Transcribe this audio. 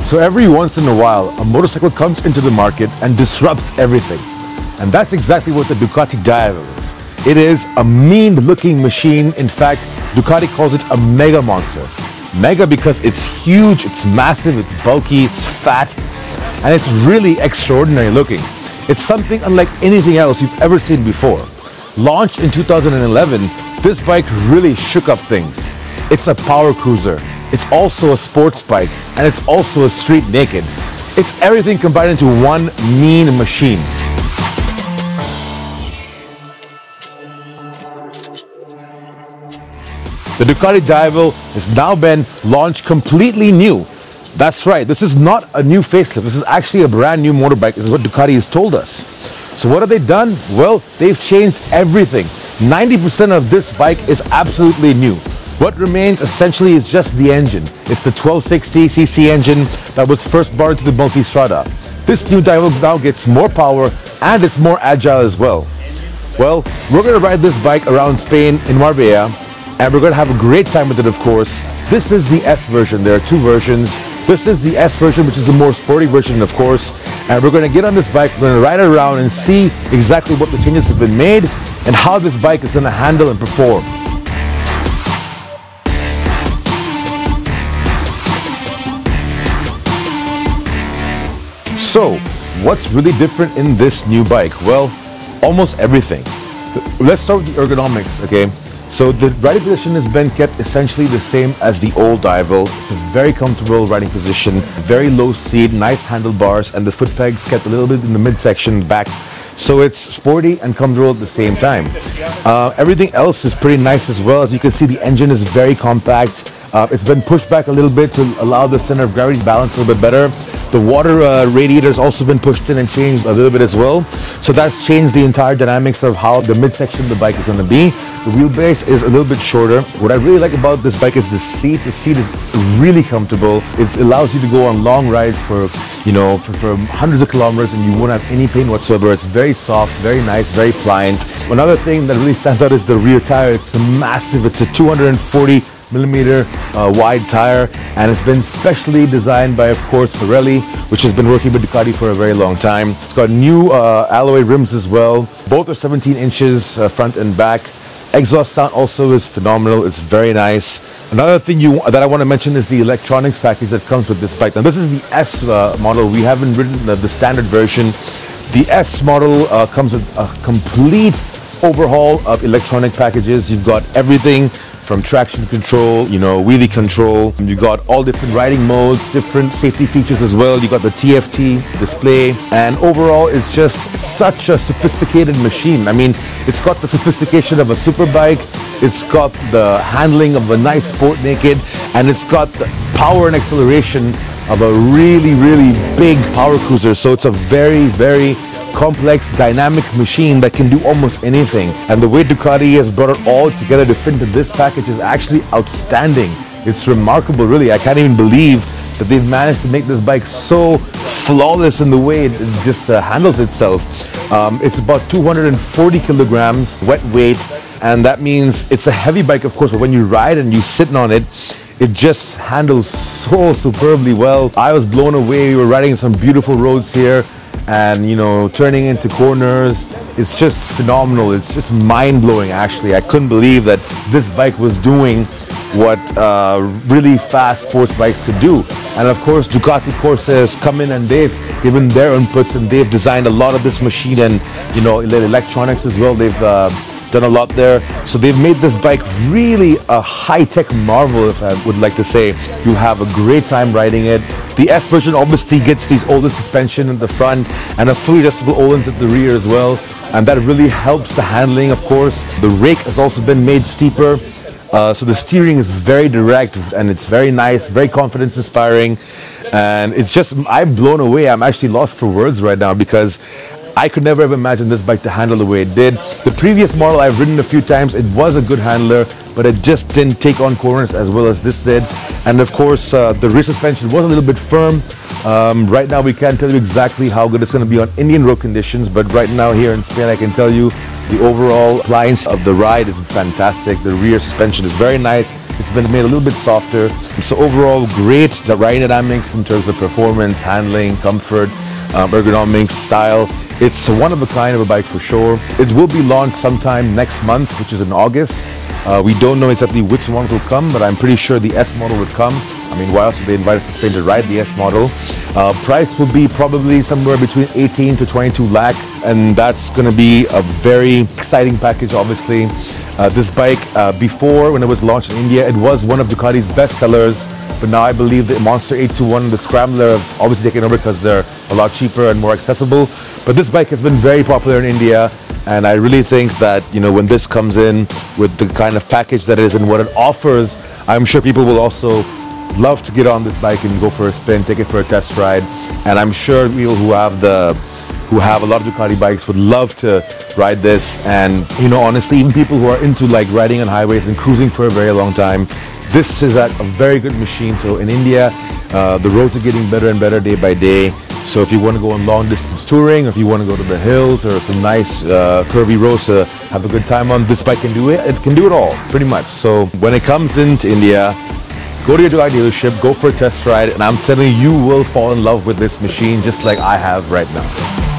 So every once in a while, a motorcycle comes into the market and disrupts everything. And that's exactly what the Ducati Diavel is. It is a mean-looking machine. In fact, Ducati calls it a mega monster. Mega because it's huge, it's massive, it's bulky, it's fat, and it's really extraordinary looking. It's something unlike anything else you've ever seen before. Launched in 2011, this bike really shook up things. It's a power cruiser, it's also a sports bike, and it's also a street naked. It's everything combined into one mean machine. The Ducati Diavel has now been launched completely new. That's right, this is not a new facelift, this is actually a brand new motorbike. This is what Ducati has told us. So what have they done? Well, they've changed everything. 90% of this bike is absolutely new. What remains essentially is just the engine. It's the 1260cc engine that was first brought into the Multistrada. This new Diavel now gets more power and it's more agile as well. Well, we're going to ride this bike around Spain in Marbella, and we're going to have a great time with it, of course. This is the S version. There are two versions. This is the S version, which is the more sporty version, of course. And we're going to get on this bike, we're going to ride it around and see exactly what the changes have been made and how this bike is going to handle and perform. So, what's really different in this new bike? Well, almost everything. Let's start with the ergonomics, okay? So the riding position has been kept essentially the same as the old Diavel. It's a very comfortable riding position, very low seat, nice handlebars, and the foot pegs kept a little bit in the midsection back. So it's sporty and comfortable at the same time. Everything else is pretty nice as well. As you can see, the engine is very compact. It's been pushed back a little bit to allow the center of gravity balance a little bit better. The water radiator has also been pushed in and changed a little bit as well. So that's changed the entire dynamics of how the midsection of the bike is going to be. The wheelbase is a little bit shorter. What I really like about this bike is the seat. The seat is really comfortable. It allows you to go on long rides for hundreds of kilometers and you won't have any pain whatsoever. It's very soft, very nice, very pliant. Another thing that really stands out is the rear tire. It's massive. It's a 240mm wide tire, and it's been specially designed by, of course, Pirelli, which has been working with Ducati for a very long time. It's got new alloy rims as well. Both are 17 inches front and back. Exhaust sound also is phenomenal. It's very nice. Another thing that I want to mention is the electronics package that comes with this bike. Now, this is the S model. We haven't ridden the standard version. The S model comes with a complete overhaul of electronic packages. You've got everything from traction control, wheelie control. You got all different riding modes, different safety features as well. You got the TFT display, and overall it's just such a sophisticated machine. I mean, it's got the sophistication of a super bike, it's got the handling of a nice sport naked, and it's got the power and acceleration of a really, really big power cruiser. So it's a very, very complex, dynamic machine that can do almost anything. And the way Ducati has brought it all together to fit into this package is actually outstanding. It's remarkable, really. I can't even believe that they've managed to make this bike so flawless in the way it just handles itself. It's about 240 kilograms wet weight, and that means it's a heavy bike, of course, but when you ride and you sit on it, it just handles so superbly well. I was blown away. We were riding some beautiful roads here, and turning into corners, it's just phenomenal. It's just mind-blowing, actually. I couldn't believe that this bike was doing what really fast sports bikes could do. And of course, Ducati Corsa has come in and they've given their inputs, and they've designed a lot of this machine, and electronics as well. They've done a lot there. So they've made this bike really a high-tech marvel, if I would like to say. You'll have a great time riding it. The S version obviously gets these Öhlins suspension in the front and a fully adjustable Öhlins at the rear as well, and that really helps the handling, of course. The rake has also been made steeper, so the steering is very direct and it's very nice, very confidence inspiring, and it's just, I'm blown away. I'm actually lost for words right now because I could never have imagined this bike to handle the way it did. The previous model I've ridden a few times, it was a good handler, but it just didn't take on corners as well as this did. And of course, the rear suspension was a little bit firm. Right now we can't tell you exactly how good it's going to be on Indian road conditions, but right now here in Spain I can tell you The overall appliance of the ride is fantastic. The rear suspension is very nice. It's been made a little bit softer. So overall, great ride dynamics in terms of performance, handling, comfort, ergonomics, style. It's one of a kind of a bike for sure. It will be launched sometime next month, which is in August. We don't know exactly which models will come, but I'm pretty sure the S model would come. I mean, why else would they invite us to Spain to ride the S model? Price will be probably somewhere between 18 to 22 lakh, and that's going to be a very exciting package, obviously. This bike, before, when it was launched in India, it was one of Ducati's best sellers, but now I believe the Monster 821 and the Scrambler have obviously taken over because they're a lot cheaper and more accessible. But this bike has been very popular in India, and I really think that, you know, when this comes in with the kind of package that it is and what it offers, I'm sure people will also love to get on this bike and go for a spin, take it for a test ride. And I'm sure people who have a lot of Ducati bikes would love to ride this. And, you know, honestly, even people who are into like riding on highways and cruising for a very long time, this is a very good machine. So in India, the roads are getting better and better day by day. So if you want to go on long distance touring, or if you want to go to the hills or some nice curvy roads to have a good time on, this bike can do it. It can do it all, pretty much. So when it comes into India, go to your Ducati dealership, go for a test ride, and I'm telling you, you will fall in love with this machine just like I have right now.